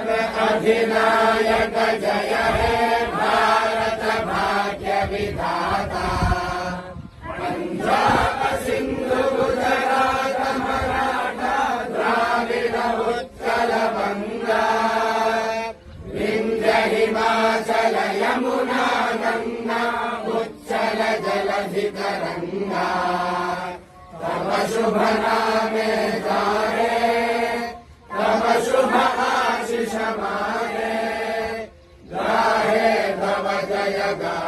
अधिनायक जय हे भारत भाग्य विधाता। पंजाब सिंधु गुजरात मराठा द्राविड उत्कल बंगा विंध्य हिमाचल यमुना गंगा उच्चल जलधि तरंगा। तब शुभ नामे गाहे तब शुभ आशीष मारे गाहे तब जय गा